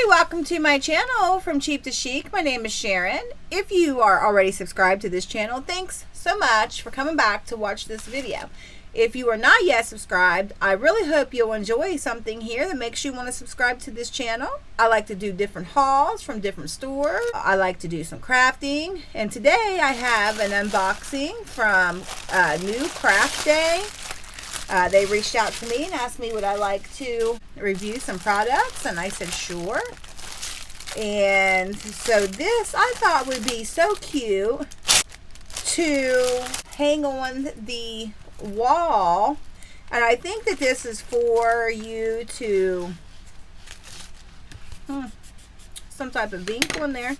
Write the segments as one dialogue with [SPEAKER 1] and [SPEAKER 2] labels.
[SPEAKER 1] welcome to my channel From Cheap to Chic. My name is Sharon. If you are already subscribed to this channel, thanks so much for coming back to watch this video. If you are not yet subscribed, I really hope you'll enjoy something here that makes you want to subscribe to this channel. I like to do different hauls from different stores. I like to do some crafting, and today I have an unboxing from New Craft Day. They reached out to me and asked me would I like to review some products, and I said sure. And so this I thought would be so cute to hang on the wall, and I think that this is for you to some type of ink on there.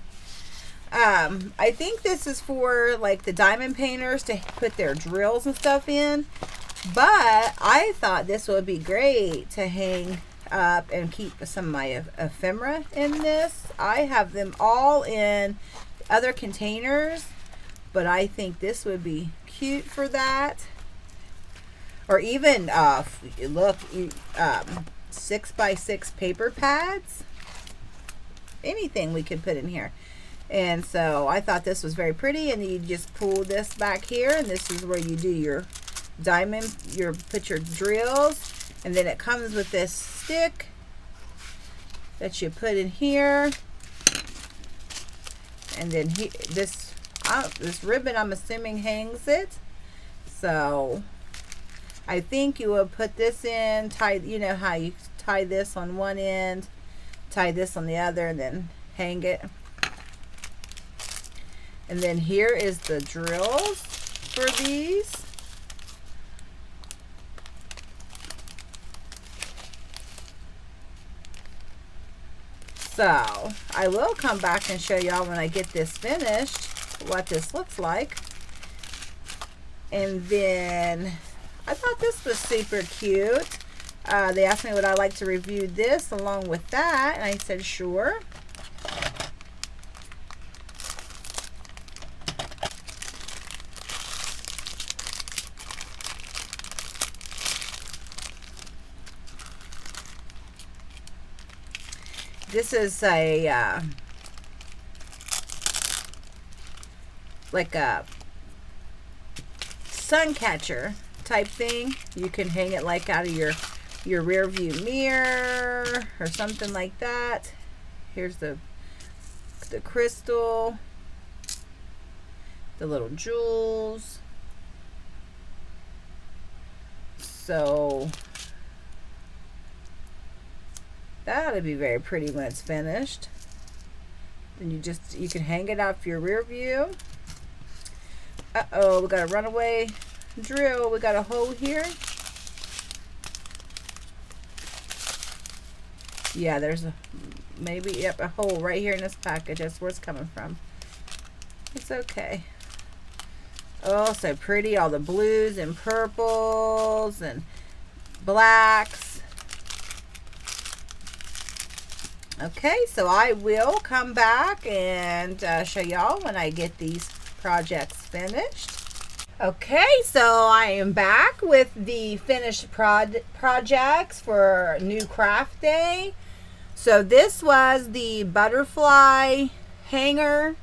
[SPEAKER 1] I think this is for like the diamond painters to put their drills and stuff in. But I thought this would be great to hang up and keep some of my ephemera in this. I have them all in other containers, but I think this would be cute for that. Or even, look, 6x6 paper pads. Anything we could put in here. And so I thought this was very pretty, and you just pull this back here, and this is where you do your diamond, put your drills, and then it comes with this stick that you put in here, and then this ribbon, I'm assuming, hangs it. So I think you will put this in, you know how you tie this on one end, tie this on the other, and then hang it. And then here is the drills for these. So I will come back and show y'all when I get this finished what this looks like. And then I thought this was super cute. They asked me would I like to review this along with that, and I said sure. This is a like a sun catcher type thing. You can hang it like out of your rear view mirror or something like that. Here's the crystal, the little jewels. So that would be very pretty when it's finished. Then you can hang it off your rear view. Uh-oh, we got a runaway drill. We got a hole here. Yeah, there's a hole right here in this package. That's where it's coming from. It's okay. Oh, so pretty. All the blues and purples and blacks. Okay, so I will come back and show y'all when I get these projects finished. Okay, so I am back with the finished projects for New Craft Day. So this was the butterfly hanger.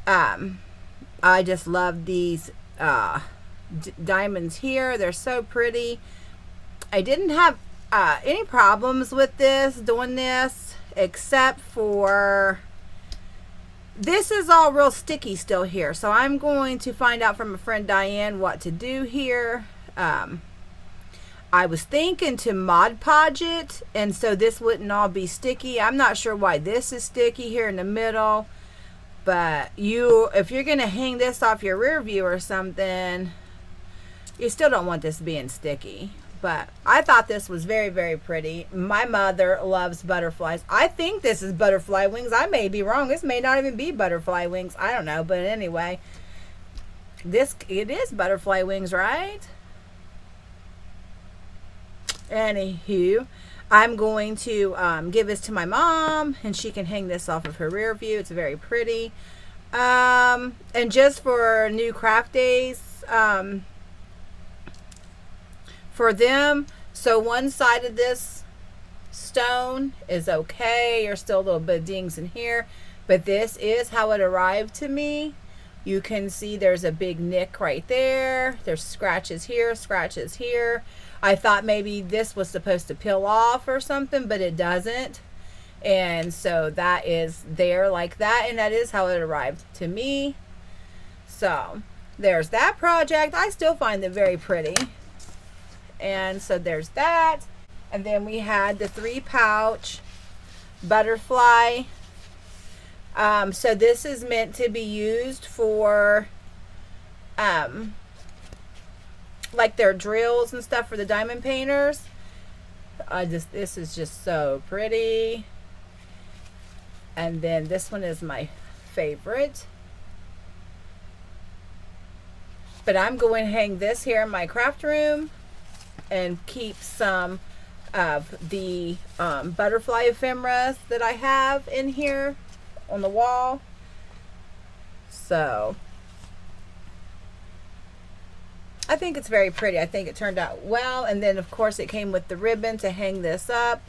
[SPEAKER 1] I just love these diamonds here. They're so pretty. I didn't have any problems with doing this, except for this is all real sticky still here. So I'm going to find out from a friend Diane what to do here. I was thinking to Mod Podge it, and so this wouldn't all be sticky. I'm not sure why this is sticky here in the middle, but if you're gonna hang this off your rear view or something, you still don't want this being sticky. But I thought this was very, very pretty. My mother loves butterflies. I think this is butterfly wings. I may be wrong. This may not even be butterfly wings. I don't know. But anyway, it is butterfly wings, right? Anywho, I'm going to give this to my mom, and she can hang this off of her rear view. It's very pretty. And just for New Craft Days, for them, so one side of this stone is okay. There's still a little bit of dings in here, but this is how it arrived to me. You can see there's a big nick right there. There's scratches here, scratches here. I thought maybe this was supposed to peel off or something, but it doesn't. And so that is there like that, and that is how it arrived to me. So there's that project. I still find it very pretty. And so there's that. And then we had the 3-pouch butterfly. So this is meant to be used for like their drills and stuff for the diamond painters. This is just so pretty. And then this one is my favorite. But I'm going to hang this here in my craft room and keep some of the butterfly ephemeras that I have in here on the wall. So I think it's very pretty. I think it turned out well. And then of course it came with the ribbon to hang this up.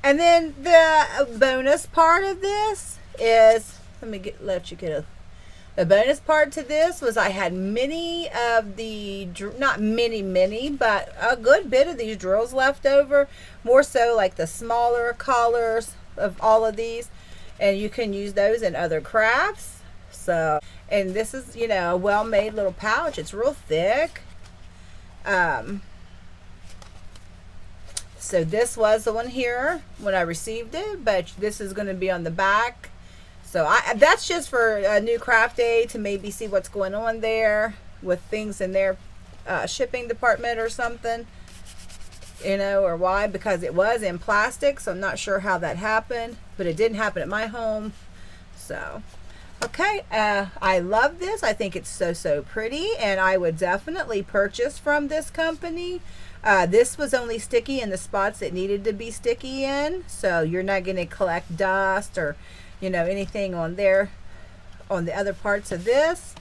[SPEAKER 1] And then the bonus part of this is, let you get the bonus part to this was I had many of the, not many, but a good bit of these drills left over. More so like the smaller collars of all of these. And you can use those in other crafts. So, and this is, you know, a well-made little pouch. It's real thick. So this was the one here when I received it, but this is going to be on the back. So that's just for a new craft day to maybe see what's going on there with things in their shipping department or something, you know, or why, because it was in plastic. So I'm not sure how that happened, but it didn't happen at my home. So, okay. I love this. I think it's so pretty, and I would definitely purchase from this company. This was only sticky in the spots it needed to be sticky in, so you're not going to collect dust or, you know, anything on there, on the other parts of this.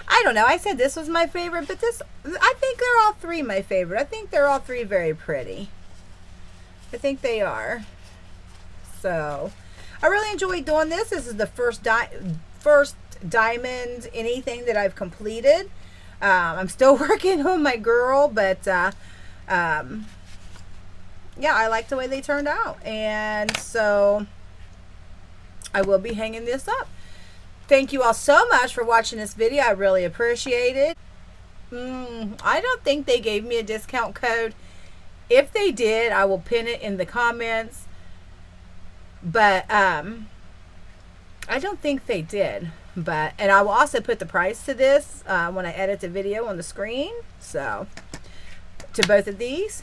[SPEAKER 1] I don't know. I said this was my favorite, but this, I think they're all three my favorite. I think they're all three very pretty. I think they are. So I really enjoyed doing this. This is the first diamond anything that I've completed. I'm still working on my girl, but yeah, I like the way they turned out, and so I will be hanging this up. Thank you all so much for watching this video. I really appreciate it. I don't think they gave me a discount code. If they did, I will pin it in the comments, but I don't think they did. But, and I will also put the price to this when I edit the video on the screen. So, to both of these.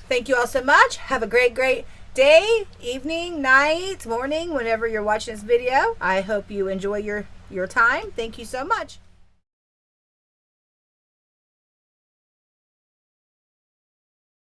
[SPEAKER 1] Thank you all so much. Have a great day, evening, night, morning, whenever you're watching this video. I hope you enjoy your time. Thank you so much.